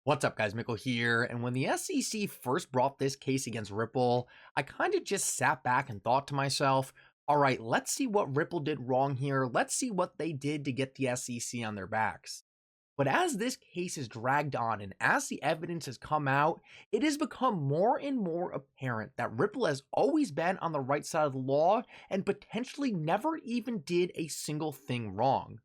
What's up, guys? Mickle here. And when the SEC first brought this case against Ripple, I kind of just sat back and thought to myself, all right, let's see what Ripple did wrong here. Let's see what they did to get the SEC on their backs. But as this case is dragged on and as the evidence has come out, it has become more and more apparent that Ripple has always been on the right side of the law and potentially never even did a single thing wrong.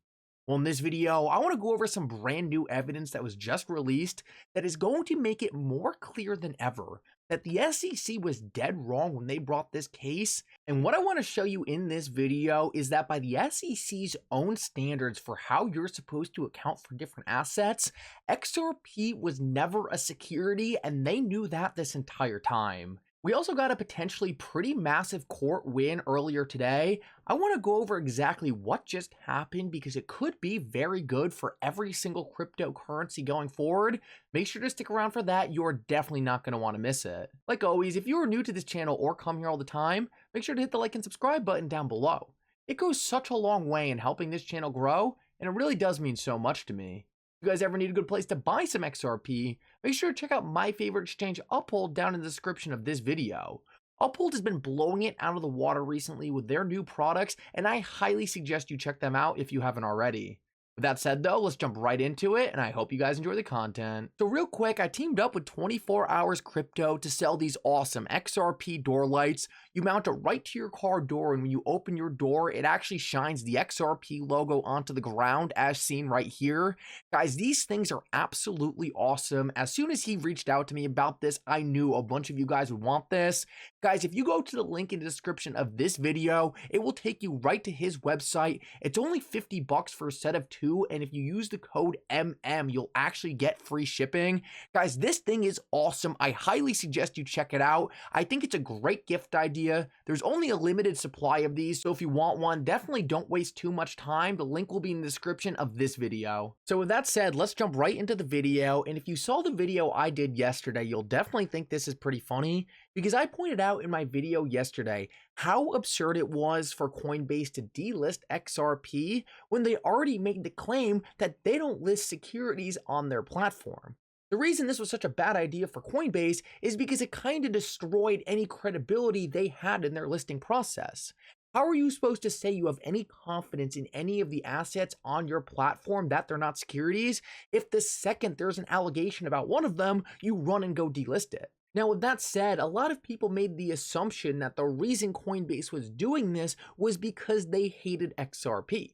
Well, in this video, I want to go over some brand new evidence that was just released that is going to make it more clear than ever that the SEC was dead wrong when they brought this case. And what I want to show you in this video is that by the SEC's own standards for how you're supposed to account for different assets, XRP was never a security, and they knew that this entire time. We also got a potentially pretty massive court win earlier today. I want to go over exactly what just happened because it could be very good for every single cryptocurrency going forward. Make sure to stick around for that. You're definitely not going to want to miss it. Like always, if you are new to this channel or come here all the time, make sure to hit the like and subscribe button down below. It goes such a long way in helping this channel grow, and it really does mean so much to me. If you guys ever need a good place to buy some XRP, make sure to check out my favorite exchange, Uphold, down in the description of this video. Uphold has been blowing it out of the water recently with their new products, and I highly suggest you check them out if you haven't already. With that said though, let's jump right into it, and I hope you guys enjoy the content. So real quick, I teamed up with 24 Hours Crypto to sell these awesome XRP door lights. You mount it right to your car door, and when you open your door, it actually shines the XRP logo onto the ground as seen right here. Guys, these things are absolutely awesome. As soon as he reached out to me about this, I knew a bunch of you guys would want this. Guys, if you go to the link in the description of this video, it will take you right to his website. It's only $50 for a set of two. And if you use the code MM, you'll actually get free shipping. Guys, this thing is awesome. I highly suggest you check it out. I think it's a great gift idea. There's only a limited supply of these, so if you want one, definitely don't waste too much time. The link will be in the description of this video. So with that said, let's jump right into the video. And if you saw the video I did yesterday, you'll definitely think this is pretty funny, because I pointed out in my video yesterday how absurd it was for Coinbase to delist XRP when they already made the claim that they don't list securities on their platform. The reason this was such a bad idea for Coinbase is because it kind of destroyed any credibility they had in their listing process. How are you supposed to say you have any confidence in any of the assets on your platform that they're not securities if the second there's an allegation about one of them, you run and go delist it? Now, with that said, a lot of people made the assumption that the reason Coinbase was doing this was because they hated XRP.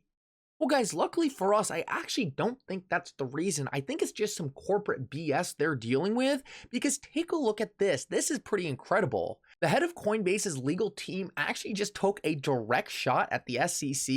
Well, guys, luckily for us, I actually don't think that's the reason. I think it's just some corporate BS they're dealing with, because take a look at this. This is pretty incredible. The head of Coinbase's legal team actually just took a direct shot at the SEC.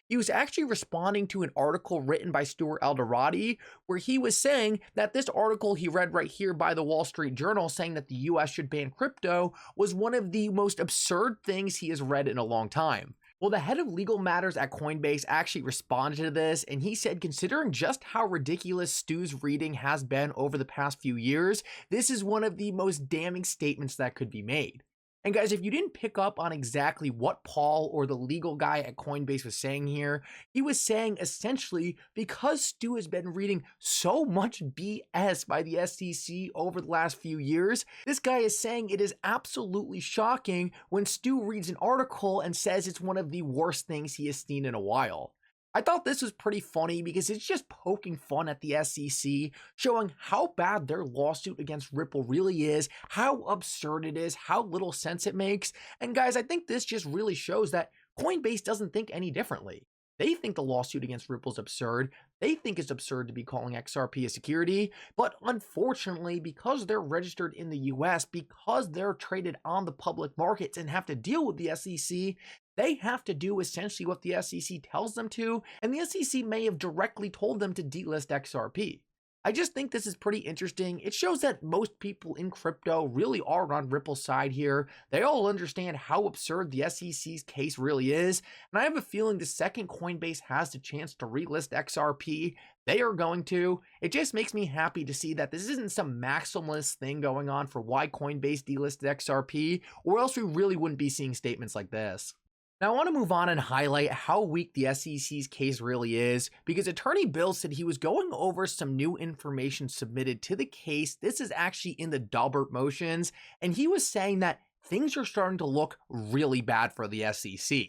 He was actually responding to an article written by Stuart Alderati, where he was saying that this article he read right here by the Wall Street Journal saying that the US should ban crypto was one of the most absurd things he has read in a long time. Well, the head of legal matters at Coinbase actually responded to this, and he said, considering just how ridiculous Stu's reading has been over the past few years, this is one of the most damning statements that could be made. And guys, if you didn't pick up on exactly what Paul or the legal guy at Coinbase was saying here, he was saying essentially because Stu has been reading so much BS by the SEC over the last few years, this guy is saying it is absolutely shocking when Stu reads an article and says it's one of the worst things he has seen in a while. I thought this was pretty funny because it's just poking fun at the SEC, showing how bad their lawsuit against Ripple really is, how absurd it is, how little sense it makes. And guys, I think this just really shows that Coinbase doesn't think any differently. They think the lawsuit against Ripple is absurd. They think it's absurd to be calling XRP a security. But unfortunately, because they're registered in the US, because they're traded on the public markets and have to deal with the SEC, they have to do essentially what the SEC tells them to, and the SEC may have directly told them to delist XRP. I just think this is pretty interesting. It shows that most people in crypto really are on Ripple's side here. They all understand how absurd the SEC's case really is, and I have a feeling the second Coinbase has the chance to relist XRP, they are going to. It just makes me happy to see that this isn't some maximalist thing going on for why Coinbase delisted XRP, or else we really wouldn't be seeing statements like this. Now, I want to move on and highlight how weak the SEC's case really is, because Attorney Bill said he was going over some new information submitted to the case. This is actually in the Daubert motions, and he was saying that things are starting to look really bad for the SEC.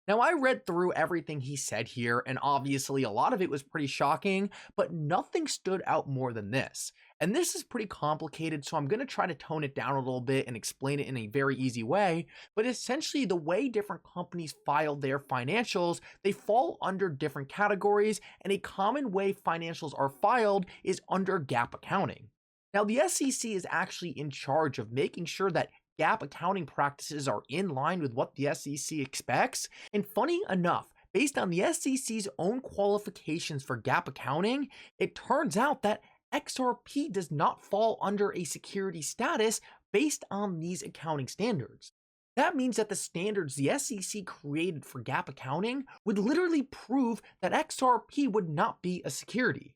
Now, I read through everything he said here, and obviously a lot of it was pretty shocking, but nothing stood out more than this. And this is pretty complicated, so I'm going to try to tone it down a little bit and explain it in a very easy way. But essentially, the way different companies file their financials, they fall under different categories, and a common way financials are filed is under GAAP accounting. Now, the SEC is actually in charge of making sure that GAAP accounting practices are in line with what the SEC expects. And funny enough, based on the SEC's own qualifications for GAAP accounting, it turns out that XRP does not fall under a security status based on these accounting standards. That means that the standards the SEC created for GAAP accounting would literally prove that XRP would not be a security.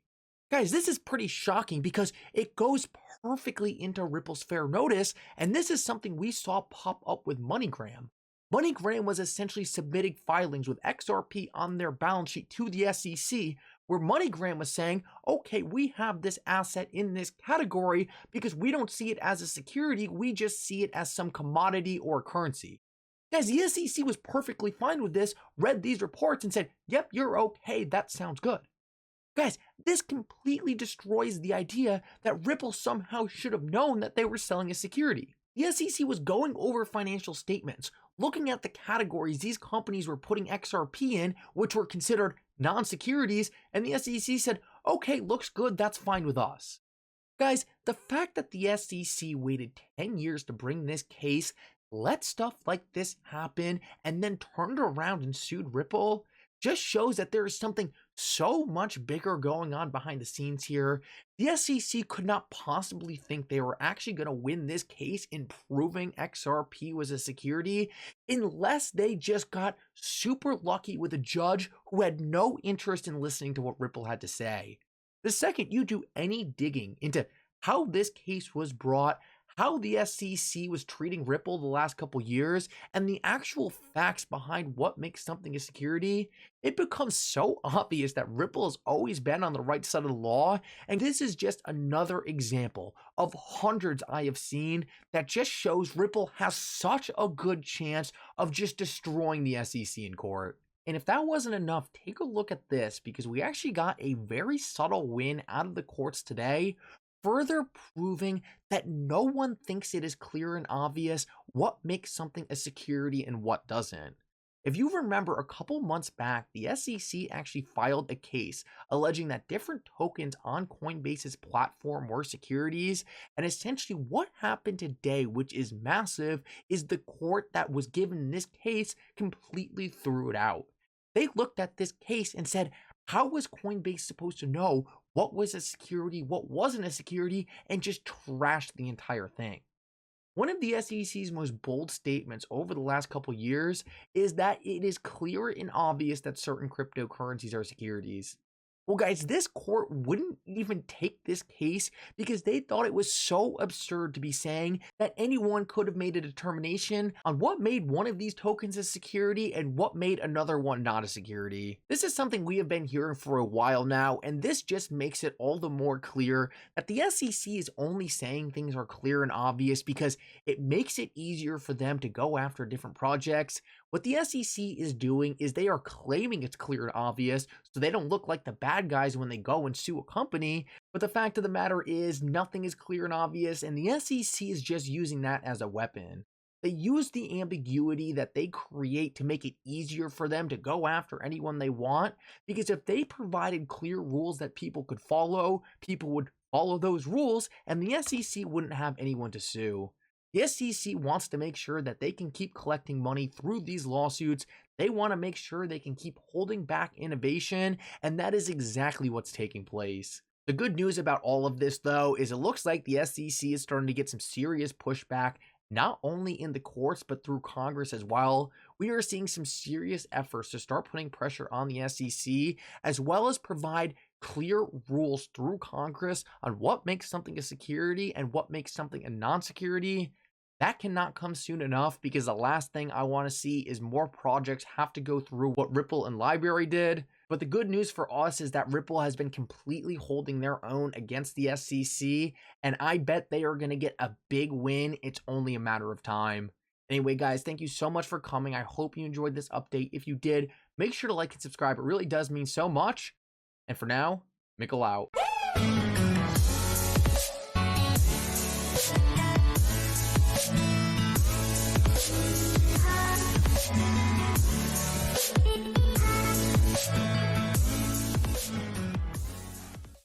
Guys, this is pretty shocking because it goes perfectly into Ripple's fair notice, and this is something we saw pop up with MoneyGram. MoneyGram was essentially submitting filings with XRP on their balance sheet to the SEC, where MoneyGram was saying, okay, we have this asset in this category because we don't see it as a security, we just see it as some commodity or currency. Guys, the SEC was perfectly fine with this, read these reports and said, yep, you're okay, that sounds good. Guys, this completely destroys the idea that Ripple somehow should have known that they were selling a security. The SEC was going over financial statements, looking at the categories these companies were putting XRP in, which were considered non-securities, and the SEC said, okay, looks good, that's fine with us. Guys, the fact that the SEC waited 10 years to bring this case, let stuff like this happen, and then turned around and sued Ripple, just shows that there is something so much bigger going on behind the scenes here. The SEC could not possibly think they were actually going to win this case in proving XRP was a security unless they just got super lucky with a judge who had no interest in listening to what Ripple had to say. The second you do any digging into how this case was brought, how the SEC was treating Ripple the last couple years, and the actual facts behind what makes something a security, it becomes so obvious that Ripple has always been on the right side of the law, and this is just another example of hundreds I have seen that just shows Ripple has such a good chance of just destroying the SEC in court. And if that wasn't enough, take a look at this, because we actually got a very subtle win out of the courts today, further proving that no one thinks it is clear and obvious what makes something a security and what doesn't. If you remember, a couple months back, the SEC actually filed a case alleging that different tokens on Coinbase's platform were securities, and essentially what happened today, which is massive, is the court that was given this case completely threw it out. They looked at this case and said, how was Coinbase supposed to know what was a security, what wasn't a security, and just trashed the entire thing? One of the SEC's most bold statements over the last couple years is that it is clear and obvious that certain cryptocurrencies are securities. Well, guys, this court wouldn't even take this case because they thought it was so absurd to be saying that anyone could have made a determination on what made one of these tokens a security and what made another one not a security. This is something we have been hearing for a while now, and this just makes it all the more clear that the SEC is only saying things are clear and obvious because it makes it easier for them to go after different projects. What the SEC is doing is they are claiming it's clear and obvious so they don't look like the bad guys when they go and sue a company, but the fact of the matter is nothing is clear and obvious, and the SEC is just using that as a weapon. They use the ambiguity that they create to make it easier for them to go after anyone they want, because if they provided clear rules that people could follow, people would follow those rules, and the SEC wouldn't have anyone to sue. The SEC wants to make sure that they can keep collecting money through these lawsuits. They want to make sure they can keep holding back innovation, and that is exactly what's taking place. The good news about all of this, though, is it looks like the SEC is starting to get some serious pushback, not only in the courts, but through Congress as well. We are seeing some serious efforts to start putting pressure on the SEC, as well as provide clear rules through Congress on what makes something a security and what makes something a non-security. That cannot come soon enough, because the last thing I want to see is more projects have to go through what Ripple and Library did. But the good news for us is that Ripple has been completely holding their own against the SEC, and I bet they are going to get a big win. It's only a matter of time. Anyway, guys, thank you so much for coming. I hope you enjoyed this update. If you did, make sure to like and subscribe. It really does mean so much. And for now, Mickle out.